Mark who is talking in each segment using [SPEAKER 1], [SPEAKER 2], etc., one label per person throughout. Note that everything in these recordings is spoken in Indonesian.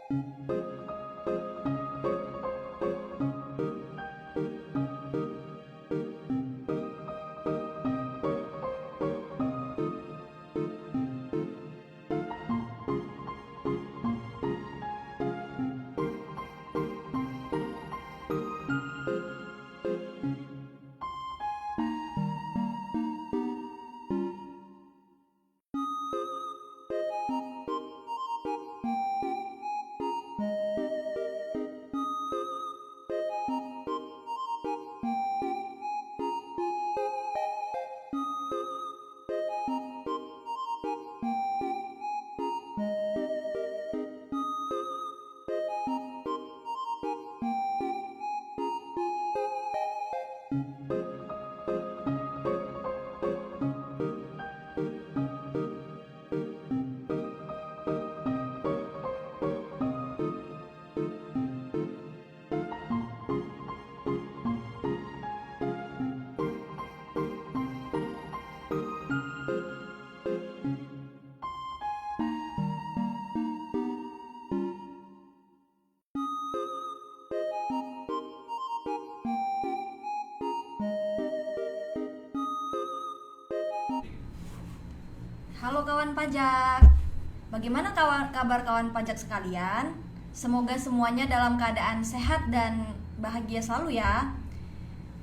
[SPEAKER 1] Halo kawan pajak, bagaimana kabar kawan pajak sekalian? Semoga semuanya dalam keadaan sehat dan bahagia selalu ya.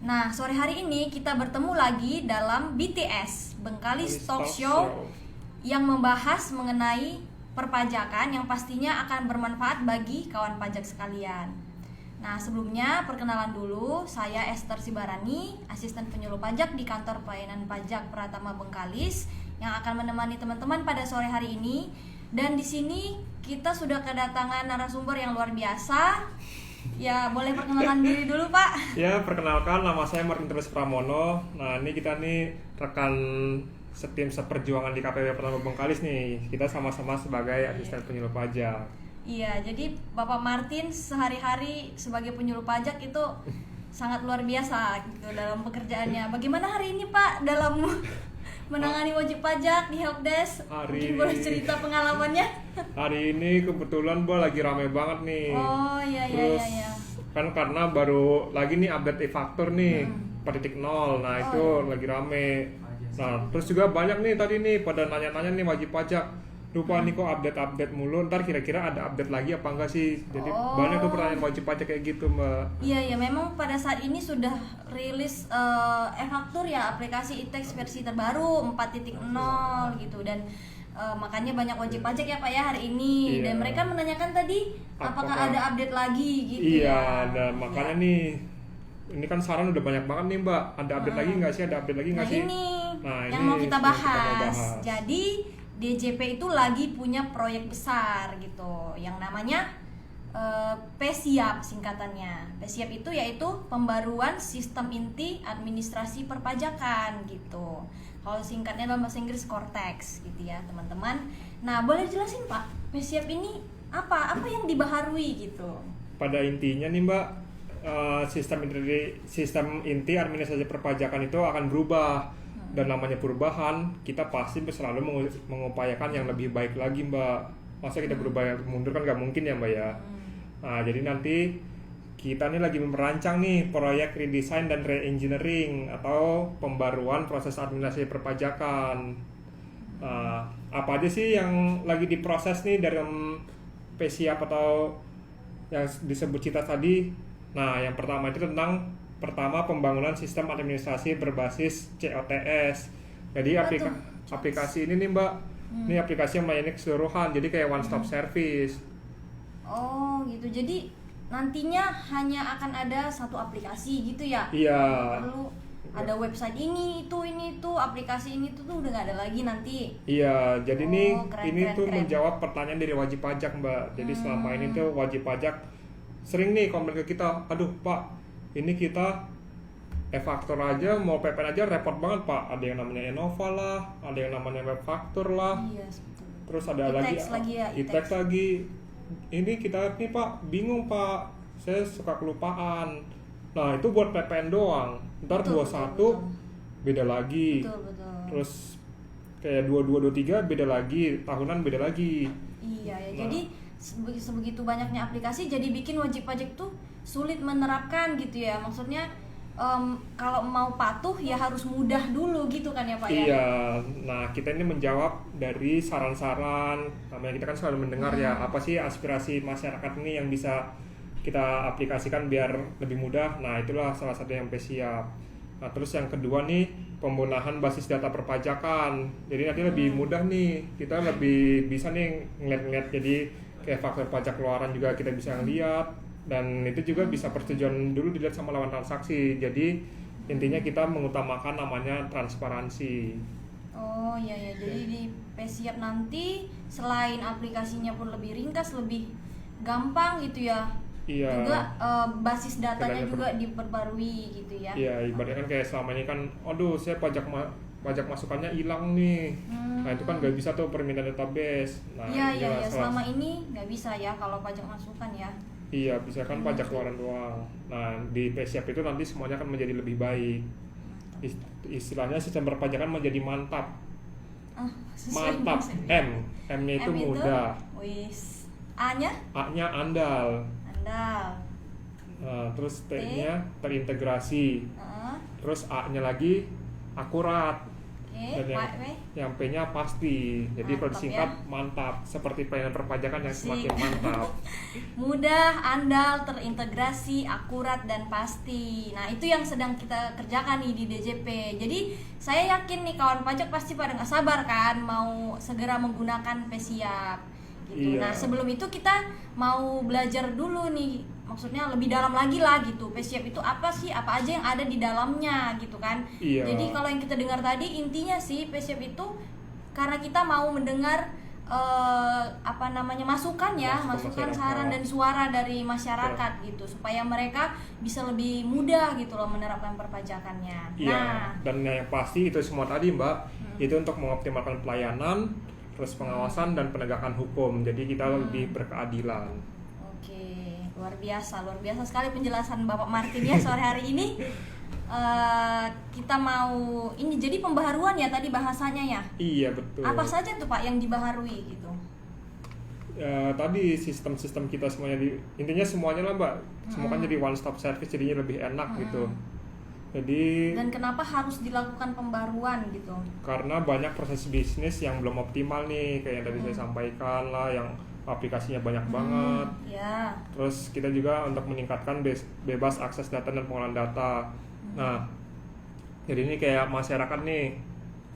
[SPEAKER 1] Nah, sore hari ini kita bertemu lagi dalam BTS, Bengkalis Talk Show, yang membahas mengenai perpajakan yang pastinya akan bermanfaat bagi kawan pajak sekalian. Nah, sebelumnya perkenalan dulu, saya Esther Sibarani, asisten penyuluh pajak di kantor pelayanan pajak Pratama Bengkalis, yang akan menemani teman-teman pada sore hari ini. Dan di sini kita sudah kedatangan narasumber yang luar biasa. Ya, boleh perkenalkan diri dulu, Pak.
[SPEAKER 2] Ya, perkenalkan, nama saya Martin Terus Pramono. Nah, ini kita nih rekan setim seperjuangan di KPW Pratama Bengkalis nih. Kita sama-sama sebagai asisten penyuluh pajak.
[SPEAKER 1] Iya, jadi Bapak Martin sehari-hari sebagai penyuluh pajak itu sangat luar biasa gitu dalam pekerjaannya. Bagaimana hari ini, Pak, dalam menangani wajib pajak di helpdesk? Mungkin boleh cerita pengalamannya?
[SPEAKER 2] Hari ini kebetulan lagi rame banget nih.
[SPEAKER 1] Oh iya.
[SPEAKER 2] Terus kan karena baru lagi nih update e-faktur nih 4.0. Nah itu lagi rame. Nah terus juga banyak nih tadi nih pada nanya-nanya nih wajib pajak. Lupa nih kok update mulu, ntar kira-kira ada update lagi apa enggak sih? Jadi banyak tuh pertanyaan wajib pajak kayak gitu, Mbak.
[SPEAKER 1] Iya, memang pada saat ini sudah rilis e-faktur ya, aplikasi e-tax versi terbaru 4.0 gitu. Dan makanya banyak wajib pajak ya Pak ya hari ini. Dan mereka menanyakan tadi apakah ada update lagi gitu.
[SPEAKER 2] Iya, dan makanya ini kan saran udah banyak banget nih Mbak. Ada update lagi nggak sih? Ada update lagi nggak sih?
[SPEAKER 1] Nah ini yang mau kita bahas. Jadi DJP itu lagi punya proyek besar gitu yang namanya PSIAP singkatannya. PSIAP itu yaitu pembaruan sistem inti administrasi perpajakan gitu. Kalau singkatnya dalam bahasa Inggris Cortex gitu ya teman-teman. Nah boleh jelasin Pak, PSIAP ini apa yang dibaharui gitu?
[SPEAKER 2] Pada intinya nih Mbak, sistem inti administrasi perpajakan itu akan berubah. Dan namanya perubahan, kita pasti selalu mengupayakan yang lebih baik lagi Mbak. Masa kita berubah mundur kan nggak mungkin ya Mbak ya. Nah jadi nanti kita nih lagi merancang nih proyek redesign dan re-engineering atau pembaruan proses administrasi perpajakan. Apa aja sih yang lagi diproses nih dalam PSIAP atau yang disebut CITA tadi? Nah yang pertama itu tentang pembangunan sistem administrasi berbasis COTS. Jadi aplikasi ini nih Mbak, ini aplikasi yang melayani keseluruhan, jadi kayak one stop service.
[SPEAKER 1] Oh gitu, jadi nantinya hanya akan ada satu aplikasi gitu ya?
[SPEAKER 2] Iya.
[SPEAKER 1] Lalu ada website ini itu aplikasi ini tuh udah nggak ada lagi nanti.
[SPEAKER 2] Iya, jadi ini tuh
[SPEAKER 1] keren.
[SPEAKER 2] menjawab pertanyaan dari wajib pajak Mbak. Jadi selama ini tuh wajib pajak sering nih komen ke kita, aduh Pak, ini kita e-faktur aja, mau PPN aja repot banget Pak. Ada yang namanya Innova lah, ada yang namanya webfaktur lah.
[SPEAKER 1] Yes, betul.
[SPEAKER 2] Terus ada e-tax lagi. Ini kita nih Pak, bingung Pak. Saya suka kelupaan. Nah, itu buat PPN doang. Ntar 21 beda lagi.
[SPEAKER 1] Betul.
[SPEAKER 2] Terus kayak 22 23 beda lagi, tahunan beda lagi.
[SPEAKER 1] Iya ya. Nah, jadi sebegitu banyaknya aplikasi jadi bikin wajib pajak tuh sulit menerapkan gitu ya. Maksudnya kalau mau patuh ya harus mudah dulu gitu kan ya Pak ya?
[SPEAKER 2] Iya, nah kita ini menjawab dari saran-saran, namanya kita kan selalu mendengar ya, apa sih aspirasi masyarakat ini yang bisa kita aplikasikan biar lebih mudah. Nah itulah salah satu yang siap. Nah terus yang kedua nih, pembenahan basis data perpajakan. Jadi nanti lebih mudah nih, kita lebih bisa nih ngeliat-ngeliat, jadi kayak faktur pajak keluaran juga kita bisa ngeliat. Dan itu juga bisa persetujuan dulu dilihat sama lawan transaksi. Jadi intinya kita mengutamakan namanya transparansi.
[SPEAKER 1] Oh iya ya, jadi di PSiap nanti selain aplikasinya pun lebih ringkas, lebih gampang gitu ya.
[SPEAKER 2] Iya.
[SPEAKER 1] Juga basis datanya juga diperbarui gitu ya.
[SPEAKER 2] Iya, ibaratnya kan kayak selama ini kan, aduh saya pajak masukannya hilang nih. Nah itu kan nggak bisa tuh permintaan database. Nah,
[SPEAKER 1] iya, selama ini nggak bisa ya kalau pajak masukan ya.
[SPEAKER 2] Iya, bisa kan pajak keluaran doang. Nah, di PSiap itu nanti semuanya akan menjadi lebih baik. Istilahnya sistem perpajakan menjadi mantap. Mantap. M-nya itu mudah.
[SPEAKER 1] Wis. A-nya?
[SPEAKER 2] A-nya andal.
[SPEAKER 1] Andal.
[SPEAKER 2] Terus T-nya terintegrasi. Terus A-nya lagi akurat. Dan yang P-nya pasti. Jadi kalau disingkat ya? Mantap. Seperti pelayanan perpajakan yang semakin mantap.
[SPEAKER 1] Mudah, andal, terintegrasi, akurat, dan pasti. Nah itu yang sedang kita kerjakan nih di DJP. Jadi saya yakin nih kawan pajak pasti pada nggak sabar kan mau segera menggunakan PSiap gitu. Iya. Nah sebelum itu kita mau belajar dulu nih, maksudnya lebih dalam lagi lah gitu. PSiap itu apa sih? Apa aja yang ada di dalamnya gitu kan? Iya. Jadi kalau yang kita dengar tadi intinya sih PSiap itu karena kita mau mendengar masukan saran dan suara dari masyarakat gitu supaya mereka bisa lebih mudah gitu loh menerapkan perpajakannya.
[SPEAKER 2] Iya. Nah, dan yang pasti itu semua tadi Mbak, itu untuk mengoptimalkan pelayanan, terus pengawasan dan penegakan hukum. Jadi kita lebih berkeadilan.
[SPEAKER 1] Luar biasa sekali penjelasan Bapak Martin ya sore hari ini. Kita mau ini jadi pembaharuan ya tadi bahasanya ya.
[SPEAKER 2] Iya betul.
[SPEAKER 1] Apa saja tuh Pak yang dibaharui gitu?
[SPEAKER 2] Tadi sistem-sistem kita semuanya intinya semuanya lah Mbak. Semua kan jadi one stop service, jadinya lebih enak gitu. Jadi. Dan
[SPEAKER 1] kenapa harus dilakukan pembaruan gitu?
[SPEAKER 2] Karena banyak proses bisnis yang belum optimal nih, kayak yang tadi saya sampaikan lah, yang aplikasinya banyak banget.
[SPEAKER 1] Ya.
[SPEAKER 2] Terus kita juga untuk meningkatkan bebas akses data dan pengolahan data. Nah, jadi ini kayak masyarakat nih.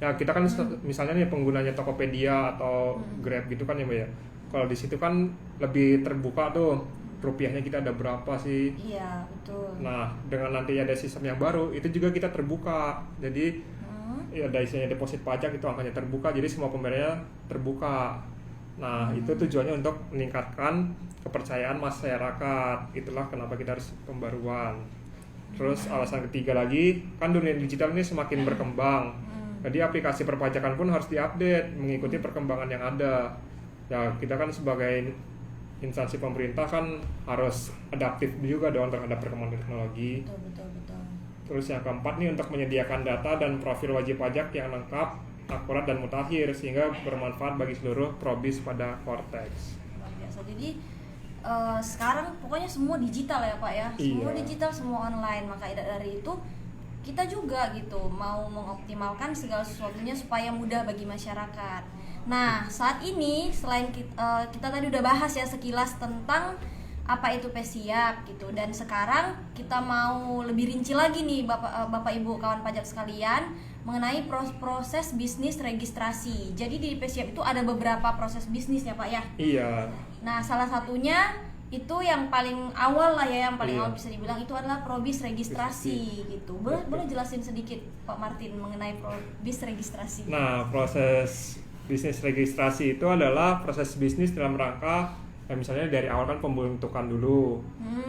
[SPEAKER 2] Ya kita kan misalnya nih penggunanya Tokopedia atau Grab gitu kan ya Mbak ya. Kalau di situ kan lebih terbuka tuh. Rupiahnya kita ada berapa sih?
[SPEAKER 1] Iya, betul.
[SPEAKER 2] Nah, dengan nanti ada sistem yang baru, itu juga kita terbuka. Jadi ya ada isinya deposit pajak itu angkanya terbuka, jadi semua pembayarannya terbuka. Nah, itu tujuannya untuk meningkatkan kepercayaan masyarakat. Itulah kenapa kita harus pembaruan. Terus alasan ketiga lagi, kan dunia digital ini semakin berkembang. Jadi aplikasi perpajakan pun harus diupdate mengikuti perkembangan yang ada. Ya, kita kan sebagai instansi pemerintah kan harus adaptif juga dong terhadap perkembangan teknologi.
[SPEAKER 1] Betul.
[SPEAKER 2] Terus yang keempat nih untuk menyediakan data dan profil wajib pajak yang lengkap, akurat dan mutakhir sehingga bermanfaat bagi seluruh probis pada Cortex.
[SPEAKER 1] Luar biasa. Jadi sekarang pokoknya semua digital ya Pak ya. Semua digital, semua online. Maka dari itu kita juga gitu mau mengoptimalkan segala sesuatunya supaya mudah bagi masyarakat. Nah saat ini selain kita tadi udah bahas ya sekilas tentang apa itu PSiap gitu, dan sekarang kita mau lebih rinci lagi nih Bapak Ibu kawan pajak sekalian mengenai proses bisnis registrasi. Jadi di PSiap itu ada beberapa proses bisnis ya Pak ya.
[SPEAKER 2] Iya.
[SPEAKER 1] Nah salah satunya itu yang paling awal lah ya, yang paling awal bisa dibilang itu adalah probis registrasi gitu. Boleh jelasin sedikit Pak Martin mengenai probis registrasi?
[SPEAKER 2] Nah, proses bisnis registrasi itu adalah proses bisnis dalam rangka misalnya dari awal kan pembentukan dulu.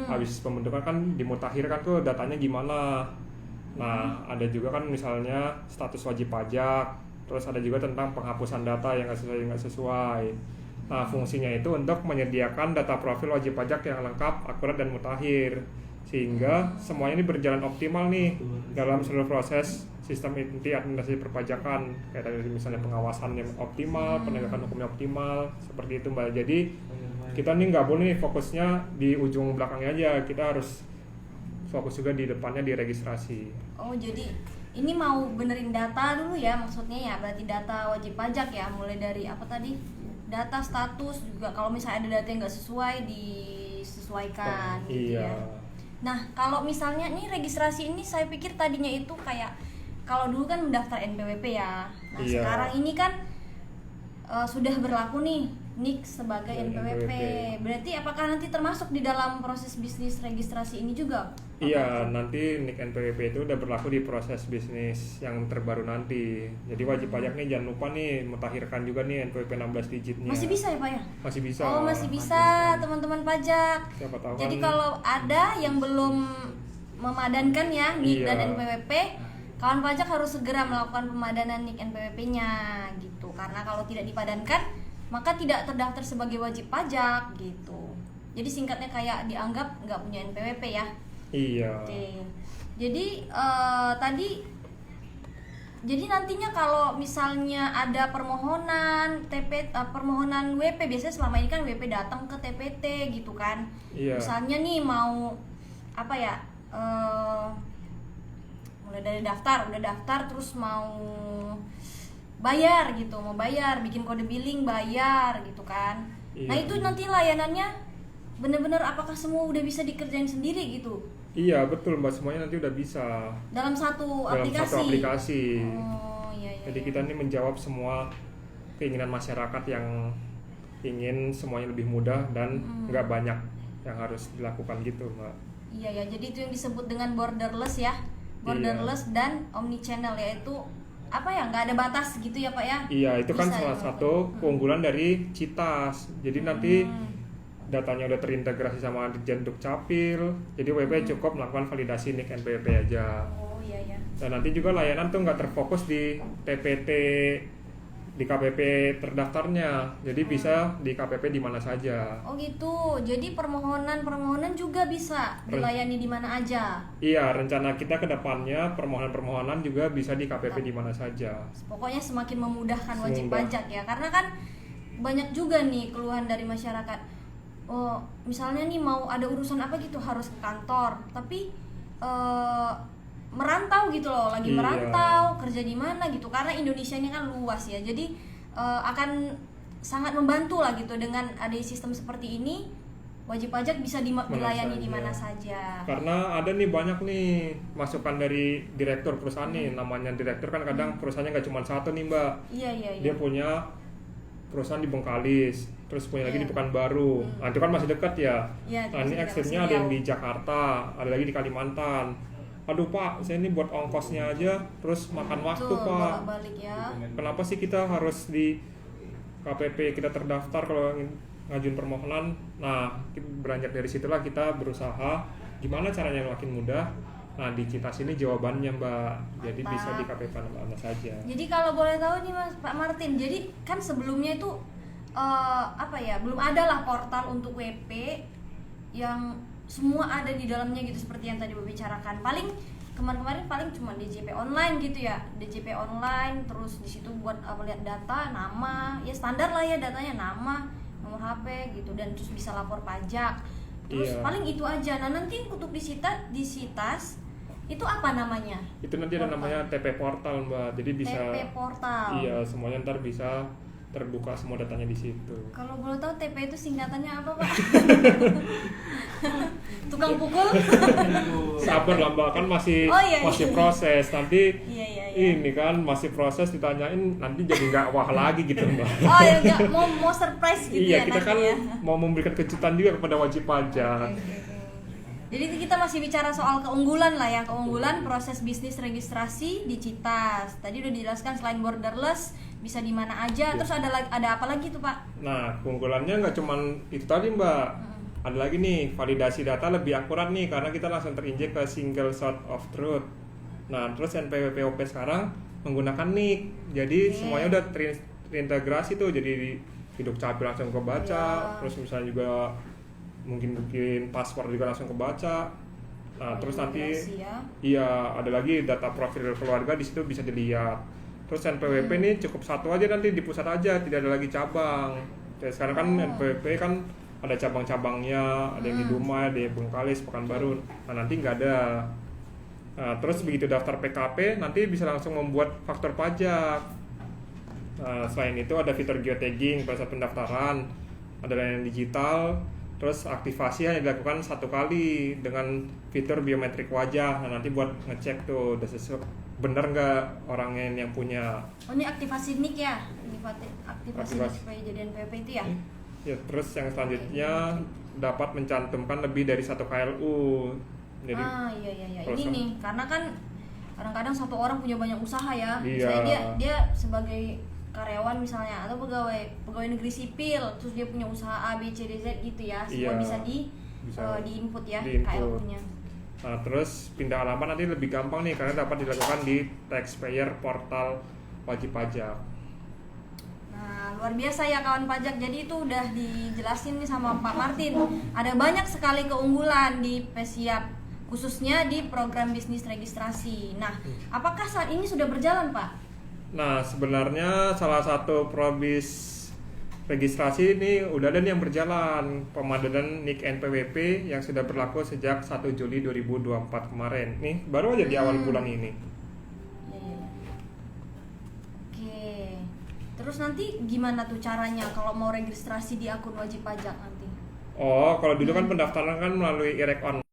[SPEAKER 2] Habis pembentukan kan dimutakhirkan tuh datanya gimana. Nah, ada juga kan misalnya status wajib pajak, terus ada juga tentang penghapusan data yang nggak sesuai. Nah, fungsinya itu untuk menyediakan data profil wajib pajak yang lengkap, akurat, dan mutakhir. Sehingga semuanya ini berjalan optimal nih dalam seluruh proses sistem inti administrasi perpajakan. Kayak tadi misalnya pengawasan yang optimal, penegakan hukumnya optimal, seperti itu Mbak. Jadi kita nih nggak boleh nih fokusnya di ujung belakangnya aja, kita harus fokus juga di depannya di registrasi.
[SPEAKER 1] Oh, jadi ini mau benerin data dulu ya maksudnya ya, berarti data wajib pajak ya, mulai dari apa tadi, data status juga, kalau misalnya ada data yang nggak sesuai disesuaikan gitu
[SPEAKER 2] Iya.
[SPEAKER 1] ya. Nah, kalau misalnya nih registrasi ini saya pikir tadinya itu kayak kalau dulu kan mendaftar NPWP ya. Nah,
[SPEAKER 2] Iya.
[SPEAKER 1] sekarang ini kan sudah berlaku nih NIK sebagai
[SPEAKER 2] Ya,
[SPEAKER 1] NPWP. Berarti apakah nanti termasuk di dalam proses bisnis registrasi ini juga?
[SPEAKER 2] Iya, nanti NIK NPWP itu udah berlaku di proses bisnis yang terbaru nanti. Jadi wajib pajak nih jangan lupa nih mutakhirkan juga nih NPWP 16 digitnya.
[SPEAKER 1] Masih bisa ya Pak ya?
[SPEAKER 2] Masih bisa.
[SPEAKER 1] Oh, masih bisa teman-teman pajak.
[SPEAKER 2] Siapa tahu
[SPEAKER 1] Jadi
[SPEAKER 2] kan.
[SPEAKER 1] kalau ada yang belum memadankan ya NIK
[SPEAKER 2] Iya.
[SPEAKER 1] dan NPWP, kawan pajak harus segera melakukan pemadanan NIK NPWP-nya gitu. Karena kalau tidak dipadankan, maka tidak terdaftar sebagai wajib pajak gitu. Jadi singkatnya kayak dianggap nggak punya NPWP ya.
[SPEAKER 2] Iya.
[SPEAKER 1] Oke. Jadi jadi nantinya kalau misalnya ada permohonan permohonan WP, biasanya selama ini kan WP datang ke TPT gitu kan.
[SPEAKER 2] Iya.
[SPEAKER 1] Misalnya nih mau apa ya? Mulai dari udah daftar terus mau bayar gitu, mau bayar, bikin kode billing, bayar gitu kan.
[SPEAKER 2] Iya.
[SPEAKER 1] Nah, itu nanti layanannya bener-bener apakah semua udah bisa dikerjain sendiri gitu?
[SPEAKER 2] Iya, betul Mbak, semuanya nanti udah bisa
[SPEAKER 1] Dalam satu
[SPEAKER 2] dalam
[SPEAKER 1] aplikasi.
[SPEAKER 2] satu aplikasi.
[SPEAKER 1] Oh, iya iya.
[SPEAKER 2] Jadi
[SPEAKER 1] iya.
[SPEAKER 2] kita nih menjawab semua keinginan masyarakat yang ingin semuanya lebih mudah dan nggak banyak yang harus dilakukan gitu, Mbak.
[SPEAKER 1] Iya ya, jadi itu yang disebut dengan borderless ya. Borderless dan omnichannel, yaitu apa ya, nggak ada batas gitu ya Pak ya?
[SPEAKER 2] Iya, itu kan
[SPEAKER 1] Bisa
[SPEAKER 2] salah
[SPEAKER 1] ya,
[SPEAKER 2] satu keunggulan dari Citas. Jadi nanti datanya udah terintegrasi sama Ditjen Dukcapil. Jadi WP cukup melakukan validasi NIK NPWP aja.
[SPEAKER 1] Oh iya ya.
[SPEAKER 2] Dan nanti juga layanan tuh nggak terfokus di TPT di KPP terdaftarnya. Jadi bisa di KPP di mana saja.
[SPEAKER 1] Oh gitu. Jadi permohonan juga bisa dilayani di mana aja.
[SPEAKER 2] Iya, rencana kita ke depannya permohonan-permohonan juga bisa di KPP di mana saja.
[SPEAKER 1] Pokoknya semakin memudahkan wajib
[SPEAKER 2] Semoga.
[SPEAKER 1] pajak ya. Karena kan banyak juga nih keluhan dari masyarakat. Oh, misalnya nih mau ada urusan apa gitu harus ke kantor, tapi merantau gitu loh, lagi
[SPEAKER 2] Iya.
[SPEAKER 1] merantau, kerja di mana gitu. Karena Indonesia ini kan luas ya. Jadi akan sangat membantu lah gitu dengan ada sistem seperti ini. Wajib pajak bisa dilayani di mana saja.
[SPEAKER 2] Karena ada nih banyak nih masukan dari direktur perusahaan nih, namanya direktur kan kadang perusahaannya nggak cuma satu nih Mbak.
[SPEAKER 1] Iya iya iya.
[SPEAKER 2] Dia punya perusahaan di Bengkalis, terus punya lagi
[SPEAKER 1] Iya.
[SPEAKER 2] di Pekanbaru. Nah, itu kan masih dekat ya.
[SPEAKER 1] Iya,
[SPEAKER 2] Nah, ini
[SPEAKER 1] masih
[SPEAKER 2] actionnya ada yang di Jakarta, ada lagi di Kalimantan. Aduh Pak, saya ini buat ongkosnya aja, terus makan waktu
[SPEAKER 1] Betul,
[SPEAKER 2] Pak.
[SPEAKER 1] bolak-balik ya.
[SPEAKER 2] Kenapa sih kita harus di KPP kita terdaftar kalau ngajuin permohonan? Nah, beranjak dari situlah kita berusaha gimana caranya yang makin mudah. Nah, di Citas ini jawabannya Mbak. Jadi
[SPEAKER 1] Mantap.
[SPEAKER 2] bisa di KPP mana saja.
[SPEAKER 1] Jadi kalau boleh tahu nih Mas Pak Martin, jadi kan sebelumnya itu apa ya, belum ada lah portal untuk WP yang semua ada di dalamnya gitu seperti yang tadi bicarakan. Paling kemarin-kemarin paling cuma DJP online gitu ya, DJP online, terus di situ buat melihat data, nama, ya standar lah ya datanya, nama, nomor HP gitu, dan terus bisa lapor pajak. Terus
[SPEAKER 2] Iya.
[SPEAKER 1] paling itu aja. Nah nanti untuk di Citas itu apa namanya?
[SPEAKER 2] Itu nanti ada
[SPEAKER 1] Portal.
[SPEAKER 2] namanya TP Portal Mbak. Jadi bisa
[SPEAKER 1] TP Portal.
[SPEAKER 2] Iya, semuanya ntar bisa terbuka semua datanya di situ.
[SPEAKER 1] Kalau boleh tahu TP itu singkatannya apa Pak? Tukang pukul?
[SPEAKER 2] Sabar lah Mbak, kan masih
[SPEAKER 1] Oh, iya,
[SPEAKER 2] masih
[SPEAKER 1] iya.
[SPEAKER 2] proses. Nanti
[SPEAKER 1] Iya iya iya.
[SPEAKER 2] ini kan masih proses, ditanyain nanti jadi nggak wah lagi gitu Mbak.
[SPEAKER 1] Oh ya nggak mau surprise gitu
[SPEAKER 2] Iya,
[SPEAKER 1] ya
[SPEAKER 2] kita
[SPEAKER 1] nanti
[SPEAKER 2] kan
[SPEAKER 1] ya.
[SPEAKER 2] mau memberikan kejutan juga kepada wajib pajak.
[SPEAKER 1] Oke. Jadi kita masih bicara soal keunggulan lah ya, keunggulan proses bisnis registrasi di Citas. Tadi udah dijelaskan selain borderless bisa di mana aja. Terus ada apa lagi tuh Pak?
[SPEAKER 2] Nah, keunggulannya nggak cuman itu tadi Mbak. Ada lagi nih, validasi data lebih akurat nih karena kita langsung terinjek ke single source of truth. Nah, terus NPWP sekarang menggunakan NIK. Jadi semuanya udah terintegrasi tuh. Jadi di Dukcapil langsung kebaca, terus misalnya juga mungkin paspor juga langsung kebaca. Nah, terus nanti
[SPEAKER 1] Ya.
[SPEAKER 2] iya ada lagi data profil keluarga di situ bisa dilihat. Terus NPWP ini cukup satu aja nanti di pusat aja, tidak ada lagi cabang. Jadi sekarang kan NPWP kan ada cabang-cabangnya, ada yang di Dumai, ada yang Bengkalis, Pekanbaru. Nah nanti nggak ada. Nah, terus begitu daftar PKP nanti bisa langsung membuat faktur pajak. Nah, selain itu ada fitur geotagging pada saat pendaftaran, ada layanan digital, terus aktivasi hanya dilakukan 1 kali dengan fitur biometrik wajah. Nah nanti buat ngecek tuh udah sesuai bener nggak orangnya yang punya.
[SPEAKER 1] Oh ini aktivasi NIK ya, aktivasi NIK
[SPEAKER 2] Aktivasi.
[SPEAKER 1] supaya jadian PP itu ya.
[SPEAKER 2] Ya, terus yang selanjutnya dapat mencantumkan lebih dari 1 KLU. Jadi
[SPEAKER 1] Iya. Ini
[SPEAKER 2] proses-
[SPEAKER 1] nih, karena kan kadang-kadang satu orang punya banyak usaha ya.
[SPEAKER 2] Iya.
[SPEAKER 1] Misalnya dia sebagai karyawan misalnya atau pegawai negeri sipil, terus dia punya usaha A B C D Z gitu ya. Semua
[SPEAKER 2] Iya.
[SPEAKER 1] bisa
[SPEAKER 2] Bisa
[SPEAKER 1] di input ya
[SPEAKER 2] di-input.
[SPEAKER 1] KLU-nya.
[SPEAKER 2] Nah, terus pindah alamat nanti lebih gampang nih karena dapat dilakukan di taxpayer portal wajib pajak.
[SPEAKER 1] Nah, luar biasa ya kawan pajak. Jadi itu udah dijelasin nih sama Pak Martin. Ada banyak sekali keunggulan di PSIAP, khususnya di program bisnis registrasi. Nah, apakah saat ini sudah berjalan, Pak?
[SPEAKER 2] Nah, sebenarnya salah satu probis registrasi ini udah ada nih yang berjalan, pemadanan NIK NPWP yang sudah berlaku sejak 1 Juli 2024 kemarin. Nih, baru aja di awal bulan ini.
[SPEAKER 1] Iya. Oke. Terus nanti gimana tuh caranya kalau mau registrasi di akun wajib pajak nanti?
[SPEAKER 2] Oh, kalau dulu kan pendaftaran kan melalui IREK online.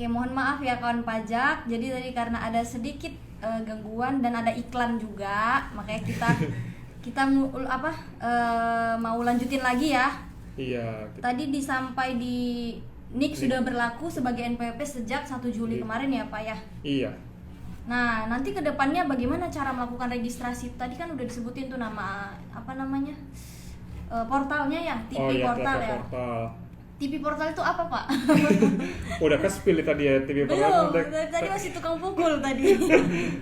[SPEAKER 1] Oke, mohon maaf ya kawan pajak. Jadi tadi karena ada sedikit gangguan dan ada iklan juga, makanya kita mau lanjutin lagi ya.
[SPEAKER 2] Iya.
[SPEAKER 1] Tadi disampai di NIK sudah berlaku sebagai NPWP sejak 1 Juli kemarin ya Pak ya.
[SPEAKER 2] Iya.
[SPEAKER 1] Nah, nanti ke depannya bagaimana cara melakukan registrasi? Tadi kan udah disebutin tuh nama apa namanya? Portalnya ya, TV Portal
[SPEAKER 2] TP
[SPEAKER 1] ya.
[SPEAKER 2] Portal.
[SPEAKER 1] TV Portal itu apa Pak?
[SPEAKER 2] Udah kespil tadi ya TV Portal.
[SPEAKER 1] Belum, tadi masih tukang pukul tadi.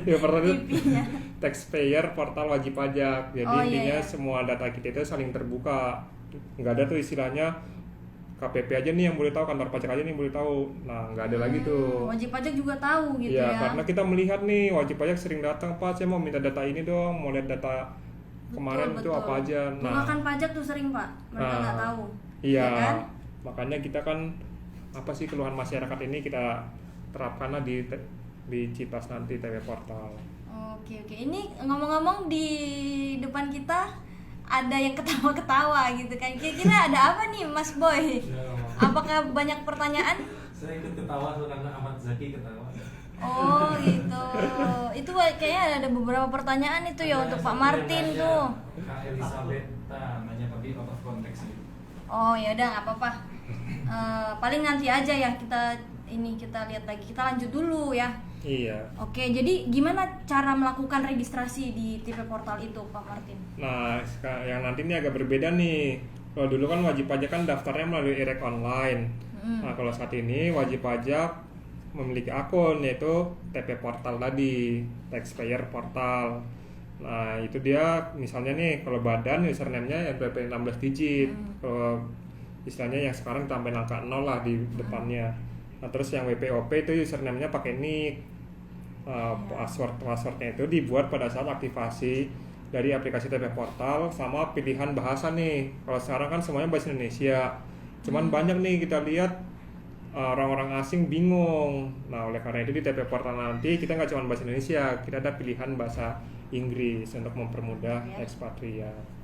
[SPEAKER 2] Ya portal itu
[SPEAKER 1] TV-nya.
[SPEAKER 2] taxpayer portal wajib pajak. Jadi
[SPEAKER 1] Oh,
[SPEAKER 2] intinya
[SPEAKER 1] iya.
[SPEAKER 2] semua data kita itu saling terbuka. Nggak ada tuh istilahnya KPP aja nih yang boleh tahu, kantor pajak aja nih yang boleh tahu. Nah, nggak ada lagi tuh.
[SPEAKER 1] Wajib pajak juga tahu gitu
[SPEAKER 2] Iya,
[SPEAKER 1] ya.
[SPEAKER 2] karena kita melihat nih wajib pajak sering datang, Pak, saya mau minta data ini dong, mau lihat data kemarin itu
[SPEAKER 1] Betul.
[SPEAKER 2] apa aja.
[SPEAKER 1] Tunggakan pajak tuh sering Pak, mereka
[SPEAKER 2] Nah,
[SPEAKER 1] nggak tahu.
[SPEAKER 2] Iya,
[SPEAKER 1] Ya kan?
[SPEAKER 2] makanya kita kan apa sih keluhan masyarakat ini kita terapkanlah di Citas nanti TV Portal.
[SPEAKER 1] Oke. Ini ngomong-ngomong di depan kita ada yang ketawa-ketawa gitu kan. Kira-kira ada apa nih Mas Boy? Apakah banyak pertanyaan?
[SPEAKER 3] Saya ikut ketawa tuh karena Ahmad Zaki ketawa.
[SPEAKER 1] Oh gitu. Itu kayaknya ada beberapa pertanyaan itu ya untuk Pak Martin tuh.
[SPEAKER 3] Kak Elizabeth nanya tapi out of konteks gitu.
[SPEAKER 1] Oh ya udah nggak apa-apa. Paling nanti aja ya kita lihat lagi. Kita lanjut dulu ya.
[SPEAKER 2] Iya.
[SPEAKER 1] Oke, jadi gimana cara melakukan registrasi di TV Portal itu, Pak Martin?
[SPEAKER 2] Nah, yang nanti ini agak berbeda nih. Kalau dulu kan wajib pajak kan daftarnya melalui IREK online. Nah, kalau saat ini wajib pajak memiliki akun yaitu TP Portal tadi, taxpayer portal. Nah, itu dia misalnya nih kalau badan username-nya yang NPWP 16 digit. Kalau istilahnya yang sekarang tambahin angka 0 lah di depannya. Nah, terus yang WPOP itu username-nya pakai NIK. Passwordnya itu dibuat pada saat aktivasi dari aplikasi TP Portal sama pilihan bahasa nih. Kalau sekarang kan semuanya bahasa Indonesia. Cuman banyak nih kita lihat orang-orang asing bingung. Nah, oleh karena itu di TP Portal nanti kita nggak cuma bahasa Indonesia, kita ada pilihan bahasa Inggris untuk mempermudah ekspatriat.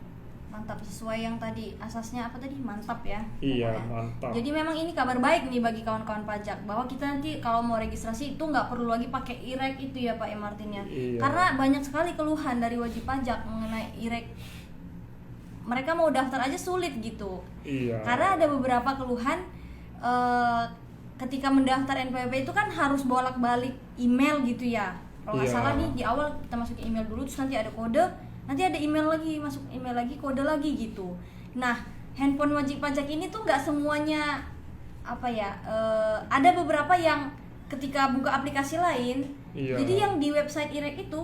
[SPEAKER 1] Mantap, sesuai yang tadi asasnya apa tadi? Mantap ya.
[SPEAKER 2] Iya,
[SPEAKER 1] Pokoknya.
[SPEAKER 2] mantap.
[SPEAKER 1] Jadi memang ini kabar baik nih bagi kawan-kawan pajak bahwa kita nanti kalau mau registrasi itu nggak perlu lagi pakai IREK itu ya Pak Martin ya.
[SPEAKER 2] Iya.
[SPEAKER 1] Karena banyak sekali keluhan dari wajib pajak mengenai IREK. Mereka mau daftar aja sulit gitu.
[SPEAKER 2] Iya.
[SPEAKER 1] Karena ada beberapa keluhan ketika mendaftar NPWP itu kan harus bolak-balik email gitu ya. Kalau nggak
[SPEAKER 2] Iya.
[SPEAKER 1] salah nih di awal kita masukin email dulu, terus nanti ada kode, nanti ada email lagi, masuk email lagi, kode lagi gitu. Nah, handphone wajib pajak ini tuh nggak semuanya apa ya, ada beberapa yang ketika buka aplikasi lain,
[SPEAKER 2] Iya.
[SPEAKER 1] jadi yang di website IREK itu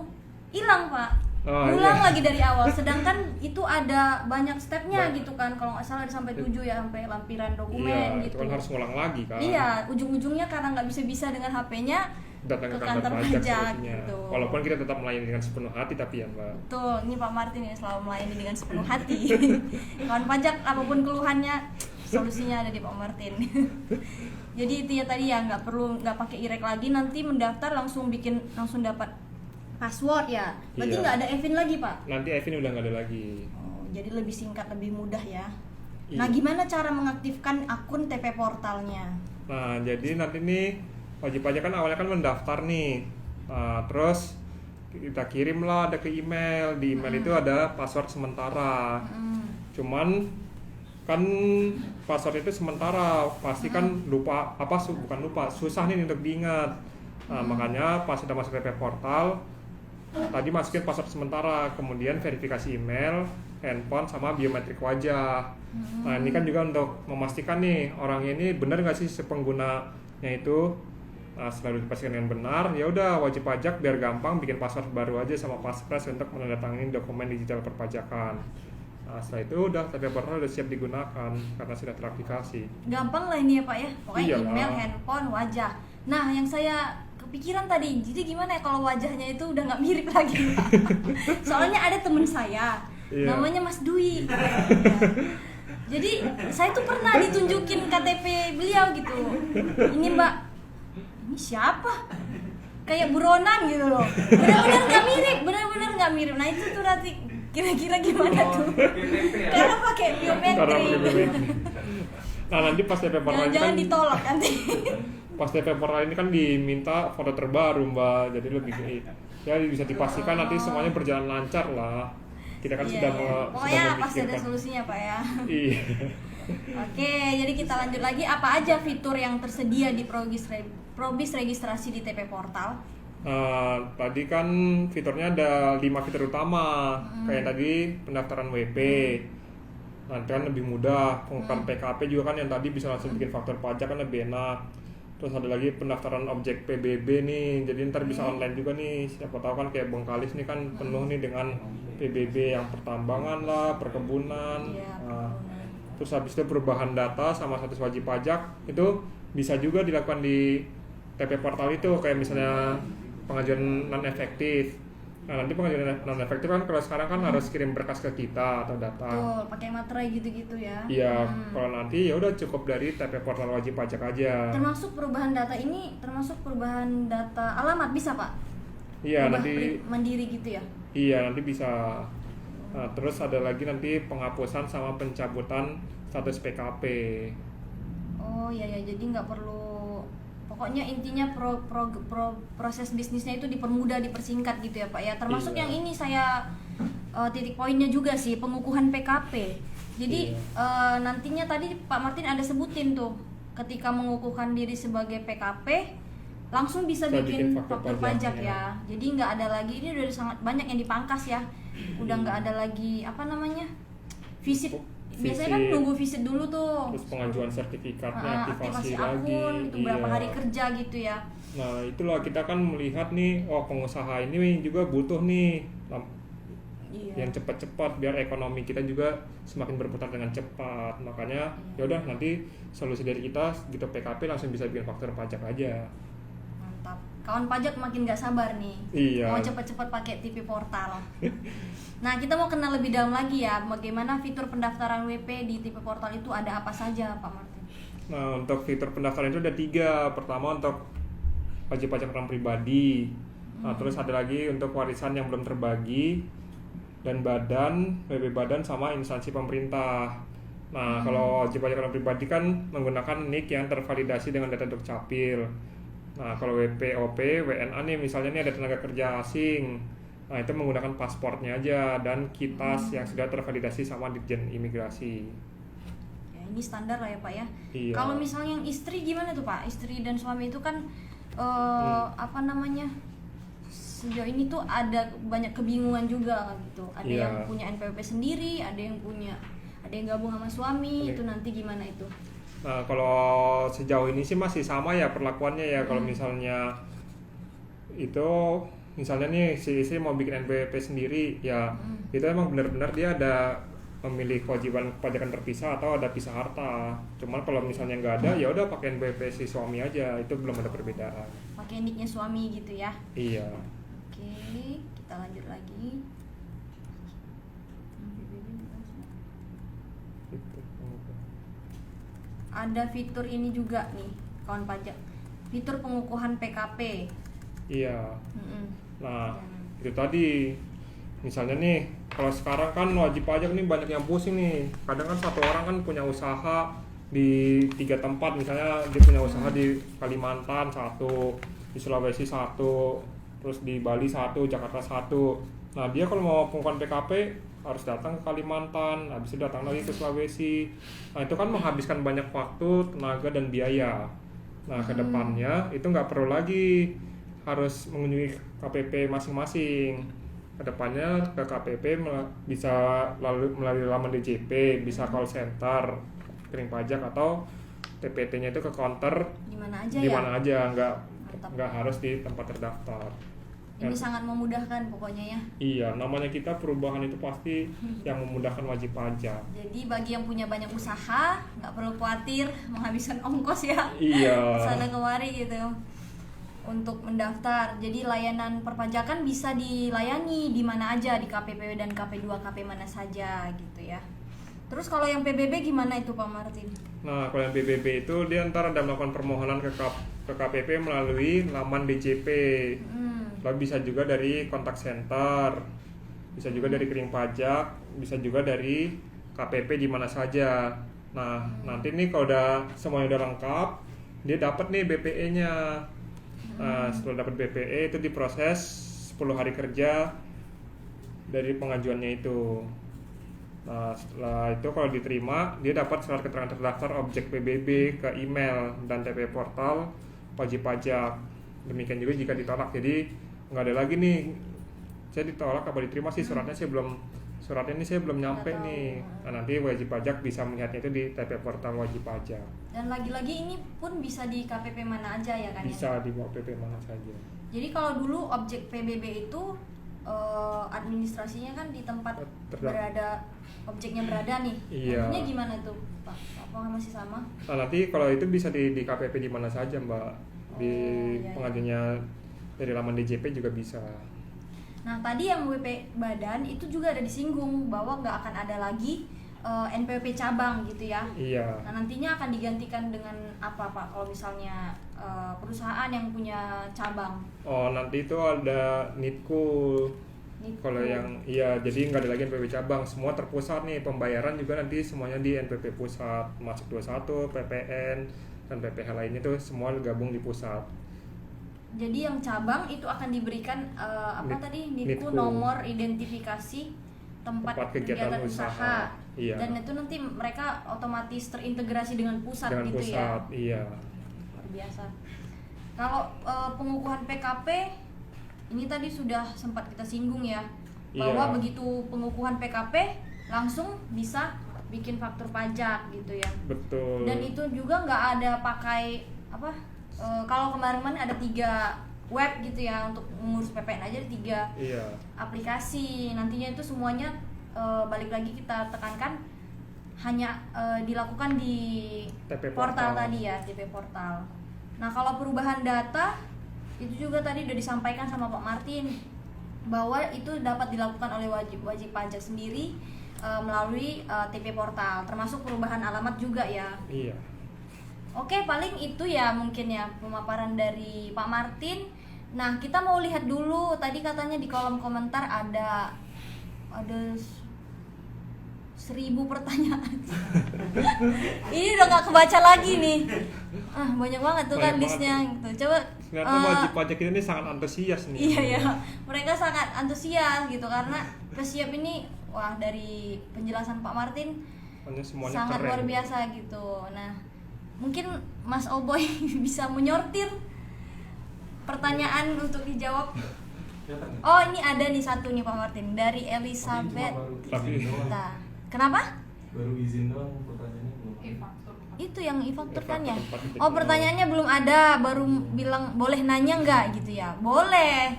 [SPEAKER 1] hilang Pak.
[SPEAKER 2] Oh,
[SPEAKER 1] Ulang
[SPEAKER 2] iya.
[SPEAKER 1] lagi dari awal, sedangkan itu ada banyak stepnya gitu kan, kalau nggak salah ada sampai 7 ya, sampai lampiran dokumen
[SPEAKER 2] Iya,
[SPEAKER 1] gitu.
[SPEAKER 2] itu kan harus ngulang lagi kan.
[SPEAKER 1] Iya, ujung-ujungnya karena nggak bisa dengan HP-nya
[SPEAKER 2] Datang
[SPEAKER 1] ke
[SPEAKER 2] ke
[SPEAKER 1] kantor
[SPEAKER 2] kantor
[SPEAKER 1] pajak
[SPEAKER 2] pajak solusinya.
[SPEAKER 1] gitu.
[SPEAKER 2] Walaupun kita tetap melayani dengan sepenuh hati tapi ya, Mbak.
[SPEAKER 1] Betul, ini Pak Martin yang selalu melayani dengan sepenuh hati. Kawan pajak apapun keluhannya, solusinya ada di Pak Martin. Jadi itu ya tadi ya, nggak pakai IREK lagi, nanti mendaftar langsung dapat password ya. Berarti
[SPEAKER 2] Iya.
[SPEAKER 1] nggak ada Evin lagi Pak.
[SPEAKER 2] Nanti Evin udah nggak ada lagi.
[SPEAKER 1] Oh, jadi lebih singkat, lebih mudah ya.
[SPEAKER 2] Iya.
[SPEAKER 1] Nah, gimana cara mengaktifkan akun TP Portalnya?
[SPEAKER 2] Nah, jadi nanti nih wajib pajak kan awalnya kan mendaftar nih. Nah, terus kita kirimlah ada ke email. Di email itu ada password sementara. Cuman kan password itu sementara, pasti kan susah nih untuk diingat. Nah, makanya pas sudah masuk TP Portal, tadi masukin password sementara, kemudian verifikasi email, handphone, sama biometrik wajah. Nah, ini kan juga untuk memastikan nih orangnya ini benar nggak sih penggunanya itu. Nah, setelah dipastikan dengan benar, ya udah wajib pajak biar gampang bikin password baru aja sama passphrase untuk menandatangani dokumen digital perpajakan. Nah, setelah itu udah TP Portal udah siap digunakan karena sudah teraktivasi.
[SPEAKER 1] Gampang lah ini ya Pak ya. Pokoknya
[SPEAKER 2] Iyalah.
[SPEAKER 1] email, handphone, wajah. Nah, yang saya kepikiran tadi, jadi gimana ya kalau wajahnya itu udah nggak mirip lagi Pak? Soalnya ada temen saya,
[SPEAKER 2] Iya.
[SPEAKER 1] namanya Mas Dwi. Jadi saya tuh pernah ditunjukin KTP beliau gitu. Ini Mbak, ini siapa? Kayak buronan gitu loh. Benar-benar nggak mirip. Nah itu tuh nanti kira-kira gimana tuh? Karena pakai
[SPEAKER 2] Karena
[SPEAKER 1] biometrik.
[SPEAKER 2] biometrik. Nah, nanti pas TP Portal itu
[SPEAKER 1] Jangan
[SPEAKER 2] kan
[SPEAKER 1] ditolak nanti.
[SPEAKER 2] pas TP Portal ini kan diminta foto terbaru Mbak, jadi lebih ya bisa dipastikan nanti semuanya berjalan lancar lah. Kita kan
[SPEAKER 1] Iya,
[SPEAKER 2] sudah
[SPEAKER 1] iya.
[SPEAKER 2] sudah
[SPEAKER 1] Pokoknya pasti ada
[SPEAKER 2] memikirkan.
[SPEAKER 1] solusinya Pak ya.
[SPEAKER 2] Iya.
[SPEAKER 1] Oke, jadi kita lanjut lagi, apa aja fitur yang tersedia di Probis registrasi di TP Portal?
[SPEAKER 2] Tadi kan fiturnya ada 5 fitur utama, kayak tadi pendaftaran WP. Nanti kan lebih mudah, pengukuran PKP juga kan yang tadi bisa langsung bikin faktur pajak kan lebih enak. Terus ada lagi pendaftaran objek PBB nih, jadi ntar bisa online juga nih. Siapa tahu kan kayak Bengkalis nih kan penuh nih dengan PBB yang pertambangan lah, perkebunan.
[SPEAKER 1] Iya,
[SPEAKER 2] Nah, terus habis itu perubahan data sama status wajib pajak itu bisa juga dilakukan di TP Portal itu, kayak misalnya pengajuan non efektif. Nah, nanti pengajuan non efektif kan kalau sekarang kan harus kirim berkas ke kita atau data.
[SPEAKER 1] Betul, pakai materai gitu-gitu ya.
[SPEAKER 2] Iya, kalau nanti ya udah cukup dari TP Portal wajib pajak aja.
[SPEAKER 1] Termasuk perubahan data ini, termasuk perubahan data alamat bisa Pak?
[SPEAKER 2] Iya,
[SPEAKER 1] Berubah
[SPEAKER 2] nanti
[SPEAKER 1] mandiri gitu ya?
[SPEAKER 2] iya nanti bisa. Nah, terus ada lagi nanti penghapusan sama pencabutan status PKP.
[SPEAKER 1] Oh iya ya, jadi nggak perlu, pokoknya intinya proses bisnisnya itu dipermudah, dipersingkat gitu ya Pak ya. Termasuk
[SPEAKER 2] Iya.
[SPEAKER 1] yang ini saya titik poinnya juga sih, pengukuhan PKP. Jadi nantinya tadi Pak Martin ada sebutin tuh, ketika mengukuhkan diri sebagai PKP langsung bisa
[SPEAKER 2] Bisa
[SPEAKER 1] bikin
[SPEAKER 2] bikin
[SPEAKER 1] faktur
[SPEAKER 2] faktur
[SPEAKER 1] pajak
[SPEAKER 2] pajaknya.
[SPEAKER 1] ya. Jadi nggak ada lagi, ini udah sangat banyak yang dipangkas ya. Udah nggak ada lagi apa namanya, visit. Biasanya kan
[SPEAKER 2] Visit.
[SPEAKER 1] nunggu visit dulu tuh.
[SPEAKER 2] Terus pengajuan sertifikatnya, aktivasi lagi.
[SPEAKER 1] akun itu berapa
[SPEAKER 2] Iya.
[SPEAKER 1] hari kerja gitu ya.
[SPEAKER 2] Nah, itulah kita kan melihat nih, oh pengusaha ini juga butuh nih
[SPEAKER 1] Iya.
[SPEAKER 2] yang cepat-cepat biar ekonomi kita juga semakin berputar dengan cepat. Makanya ya udah nanti solusi dari kita gitu PKP langsung bisa bikin faktur pajak aja.
[SPEAKER 1] Mantap. Kawan pajak makin gak sabar nih.
[SPEAKER 2] Iya.
[SPEAKER 1] Mau cepet-cepet pakai TP Portal. Nah, kita mau kenal lebih dalam lagi ya, bagaimana fitur pendaftaran WP di TP Portal itu ada apa saja, Pak Martin?
[SPEAKER 2] Nah, untuk fitur pendaftaran itu ada 3. Pertama untuk wajib pajak orang pribadi. Nah, terus ada lagi untuk warisan yang belum terbagi dan badan, WP badan sama instansi pemerintah. Nah, kalau wajib pajak orang pribadi kan menggunakan NIK yang tervalidasi dengan data Dukcapil. Nah, kalau WPOP, WNA nih misalnya nih ada tenaga kerja asing. Nah, itu menggunakan pasportnya aja dan KITAS yang sudah tervalidasi sama Ditjen Imigrasi.
[SPEAKER 1] Ya, ini standar lah ya, Pak ya.
[SPEAKER 2] Iya.
[SPEAKER 1] Kalau misalnya yang istri gimana tuh, Pak? Istri dan suami itu kan apa namanya? Sejauh ini tuh ada banyak kebingungan juga gitu. Ada
[SPEAKER 2] Iya.
[SPEAKER 1] yang punya NPWP sendiri, ada yang gabung sama suami,
[SPEAKER 2] Iya.
[SPEAKER 1] itu nanti gimana itu?
[SPEAKER 2] Nah, kalau sejauh ini sih masih sama ya perlakuannya ya. Kalau misalnya itu, misalnya nih si istri mau bikin NPWP sendiri, ya itu emang benar-benar dia ada memilih kewajiban pajakan terpisah atau ada pisah harta. Cuman kalau misalnya nggak ada, ya udah pakai NPWP si suami aja, itu belum ada perbedaan.
[SPEAKER 1] Pakai nicknya suami gitu ya.
[SPEAKER 2] Iya.
[SPEAKER 1] Oke, kita lanjut lagi.
[SPEAKER 2] Gitu.
[SPEAKER 1] Ada fitur ini juga nih, kawan pajak. Fitur pengukuhan PKP.
[SPEAKER 2] Iya.
[SPEAKER 1] Mm-mm.
[SPEAKER 2] Nah, itu tadi. Misalnya nih, kalau sekarang kan wajib pajak nih banyak yang pusing nih. Kadang kan satu orang kan punya usaha di 3 tempat, misalnya dia punya usaha di Kalimantan 1, di Sulawesi 1, terus di Bali 1, Jakarta 1. Nah, dia kalau mau pengukuhan PKP harus datang ke Kalimantan, habis itu datang lagi ke Sulawesi. Nah, itu kan menghabiskan banyak waktu, tenaga, dan biaya. Nah, ke depannya itu nggak perlu lagi harus mengunjungi KPP masing-masing. Kedepannya ke KPP bisa melalui laman DJP, bisa call center, kirim pajak, atau TPT-nya itu ke counter
[SPEAKER 1] Di mana aja
[SPEAKER 2] di
[SPEAKER 1] ya?
[SPEAKER 2] mana aja,
[SPEAKER 1] Mantap.
[SPEAKER 2] nggak harus di tempat terdaftar.
[SPEAKER 1] Ini sangat memudahkan pokoknya ya.
[SPEAKER 2] Iya, namanya kita perubahan itu pasti yang memudahkan wajib pajak.
[SPEAKER 1] Jadi bagi yang punya banyak usaha, nggak perlu khawatir menghabiskan ongkos ya.
[SPEAKER 2] Iya.
[SPEAKER 1] Sana kemari gitu untuk mendaftar. Jadi layanan perpajakan bisa dilayani di mana aja, di KPPW dan KP2, KP mana saja gitu ya. Terus kalau yang PBB gimana itu Pak Martin?
[SPEAKER 2] Nah, kalau yang PBB itu dia ntar ada melakukan permohonan ke KPP melalui laman DJP. Lalu bisa juga dari kontak center, bisa juga dari kirim pajak, bisa juga dari KPP di mana saja. Nah, nanti nih kalau semuanya udah lengkap, dia dapat nih BPE-nya. Nah, setelah dapat BPE itu diproses 10 hari kerja dari pengajuannya itu. Nah, setelah itu kalau diterima, dia dapat surat keterangan terdaftar objek PBB ke email dan TP portal wajib pajak. Demikian juga jika ditolak. Jadi nggak ada lagi nih, saya ditolak apa diterima sih, suratnya saya belum nyampe
[SPEAKER 1] Nggak tahu.
[SPEAKER 2] nih. Nah, nanti wajib pajak bisa melihatnya itu di TP portal wajib pajak.
[SPEAKER 1] Dan lagi-lagi ini pun bisa di KPP mana aja ya kan ya?
[SPEAKER 2] Bisa di PP mana saja.
[SPEAKER 1] Jadi kalau dulu objek PBB itu administrasinya kan di tempat berada objeknya berada nih.
[SPEAKER 2] Iya.
[SPEAKER 1] Nantinya gimana tuh Pak? Apa masih sama?
[SPEAKER 2] Nah, nanti kalau itu bisa di KPP di mana saja Mbak. Di
[SPEAKER 1] iya.
[SPEAKER 2] pengajuannya dari laman DJP juga bisa.
[SPEAKER 1] Nah tadi yang WP Badan itu juga ada disinggung bahwa nggak akan ada lagi NPWP cabang gitu ya.
[SPEAKER 2] Iya.
[SPEAKER 1] Nah nantinya akan digantikan dengan apa Pak kalau misalnya perusahaan yang punya cabang?
[SPEAKER 2] Oh, nanti itu ada Nitku. Kalau yang jadi nggak ada lagi NPWP cabang, semua terpusat nih, pembayaran juga nanti semuanya di NPWP pusat, masuk 21, PPN dan PPH lainnya tuh semua gabung di pusat.
[SPEAKER 1] Jadi yang cabang itu akan diberikan Nitku nomor identifikasi tempat kegiatan usaha.
[SPEAKER 2] Iya.
[SPEAKER 1] Dan itu nanti mereka otomatis terintegrasi dengan pusat
[SPEAKER 2] Dengan
[SPEAKER 1] gitu
[SPEAKER 2] pusat,
[SPEAKER 1] ya.
[SPEAKER 2] iya.
[SPEAKER 1] Luar biasa. Kalau pengukuhan PKP ini tadi sudah sempat kita singgung ya, bahwa
[SPEAKER 2] Iya.
[SPEAKER 1] begitu pengukuhan PKP langsung bisa bikin faktur pajak gitu ya.
[SPEAKER 2] Betul.
[SPEAKER 1] Dan itu juga nggak ada pakai kalau kemarin ada 3 web gitu ya untuk mengurus PPN aja, 3
[SPEAKER 2] Iya.
[SPEAKER 1] aplikasi. Nantinya itu semuanya balik lagi kita tekankan hanya dilakukan di
[SPEAKER 2] TP
[SPEAKER 1] portal
[SPEAKER 2] portal.
[SPEAKER 1] tadi ya, TP portal. Nah kalau perubahan data itu juga tadi udah disampaikan sama Pak Martin bahwa itu dapat dilakukan oleh wajib pajak sendiri melalui TP portal, termasuk perubahan alamat juga ya.
[SPEAKER 2] Iya.
[SPEAKER 1] Oke, paling itu ya mungkin ya pemaparan dari Pak Martin. Nah, kita mau lihat dulu, tadi katanya di kolom komentar ada 1000 pertanyaan. Ini udah gak kebaca lagi nih. Banyak banget tuh kan
[SPEAKER 2] Banyak
[SPEAKER 1] listnya gitu. Coba
[SPEAKER 2] Ternyata wajib pajak ini sangat antusias nih.
[SPEAKER 1] iya ya, mereka sangat antusias gitu karena Pesiap ini dari penjelasan Pak Martin
[SPEAKER 2] Pokoknya semuanya
[SPEAKER 1] sangat
[SPEAKER 2] keren.
[SPEAKER 1] luar biasa gitu. Nah, mungkin Mas Oboy bisa menyortir pertanyaan untuk dijawab. Oh, ini ada nih satu nih Pak Martin dari Elizabeth.
[SPEAKER 2] Tapi-
[SPEAKER 1] Nah, kenapa?
[SPEAKER 3] Baru izin doang, pertanyaannya belum.
[SPEAKER 1] Itu yang e-faktur kan ya?
[SPEAKER 2] Tempat titik
[SPEAKER 1] Oh,
[SPEAKER 2] nol.
[SPEAKER 1] pertanyaannya belum ada, baru bilang boleh nanya nggak gitu ya? Boleh.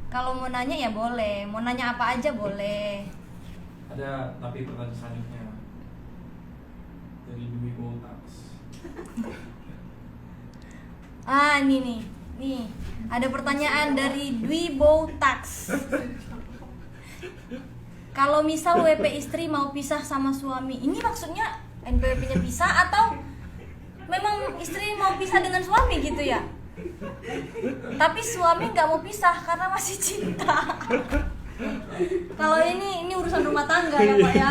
[SPEAKER 1] Kalau mau nanya ya boleh. Mau nanya apa aja boleh.
[SPEAKER 3] Ada tapi pertanyaan selanjutnya dari Dwi Botax.
[SPEAKER 1] Ini nih. Nih, ada pertanyaan dari Dwi Botax. Kalau misal WP istri mau pisah sama suami, ini maksudnya NPWP-nya pisah atau memang istri mau pisah dengan suami gitu ya? Tapi suami nggak mau pisah karena masih cinta. Kalau ini urusan rumah tangga ya Pak ya.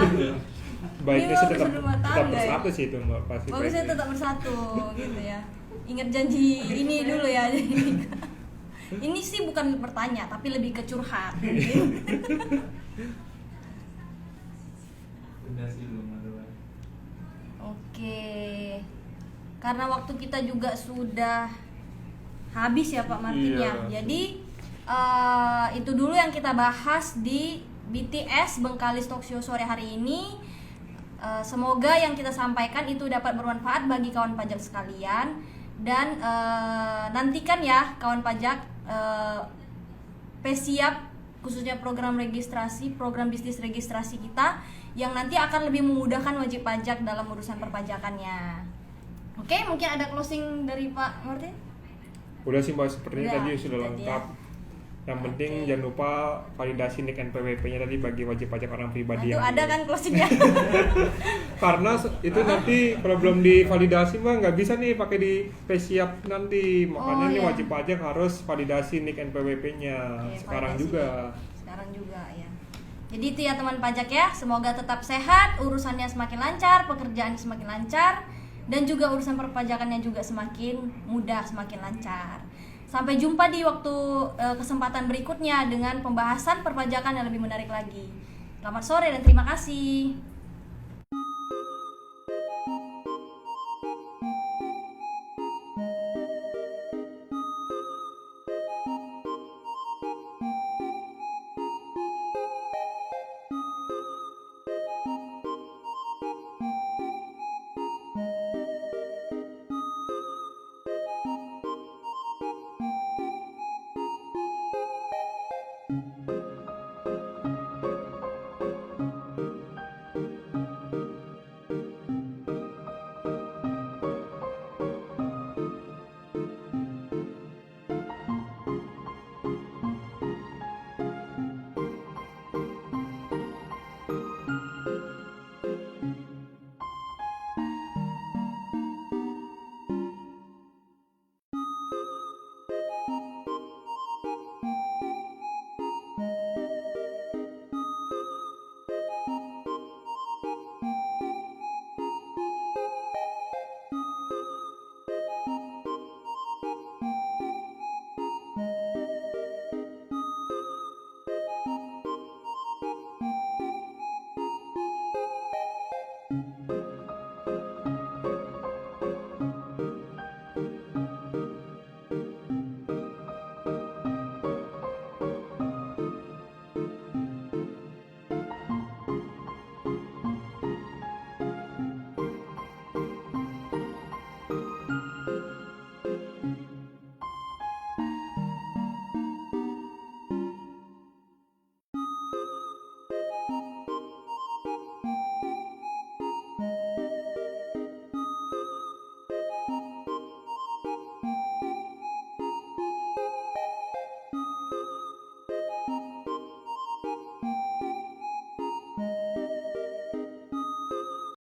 [SPEAKER 2] Baiknya
[SPEAKER 1] Ini
[SPEAKER 2] sih tetap
[SPEAKER 1] urusan rumah tangga ya.
[SPEAKER 2] bersatu sih itu Mbak, pasti.
[SPEAKER 1] Bagusnya
[SPEAKER 2] baiknya.
[SPEAKER 1] tetap bersatu gitu ya. Ingat janji ini dulu ya. Ini sih bukan bertanya tapi lebih ke curhat.
[SPEAKER 3] Udah sih belum ada lagi.
[SPEAKER 1] Oke. Karena waktu kita juga sudah habis ya Pak Martin ya.
[SPEAKER 2] Iya.
[SPEAKER 1] Jadi itu dulu yang kita bahas di BTS Bengkalis Talk Show sore hari ini. Semoga yang kita sampaikan itu dapat bermanfaat bagi kawan pajak sekalian. Dan nantikan ya kawan pajak Pesiap khususnya program registrasi, program bisnis registrasi kita yang nanti akan lebih memudahkan wajib pajak dalam urusan perpajakannya. Oke, mungkin ada closing dari Pak Martin?
[SPEAKER 2] Udah sih Mbak, sepertinya
[SPEAKER 1] Udah,
[SPEAKER 2] tadi sudah
[SPEAKER 1] tadi
[SPEAKER 2] lengkap.
[SPEAKER 1] ya.
[SPEAKER 2] Yang penting
[SPEAKER 1] Oke.
[SPEAKER 2] jangan lupa validasi NIK NPWP-nya tadi bagi wajib pajak orang
[SPEAKER 1] Nah,
[SPEAKER 2] pribadi
[SPEAKER 1] itu
[SPEAKER 2] yang
[SPEAKER 1] ada kan closingnya?
[SPEAKER 2] karena itu nanti kalau belum divalidasi mah nggak bisa nih pakai di Pesiap nanti, makanya
[SPEAKER 1] Oh,
[SPEAKER 2] ini
[SPEAKER 1] iya.
[SPEAKER 2] wajib pajak harus validasi NIK NPWP-nya
[SPEAKER 1] Oke,
[SPEAKER 2] sekarang
[SPEAKER 1] validasi.
[SPEAKER 2] juga.
[SPEAKER 1] Sekarang juga ya. Jadi itu ya teman pajak ya, semoga tetap sehat, urusannya semakin lancar, pekerjaannya semakin lancar. dan juga urusan perpajakannya juga semakin mudah, semakin lancar. Sampai jumpa di waktu kesempatan berikutnya dengan pembahasan perpajakan yang lebih menarik lagi. Selamat sore dan terima kasih.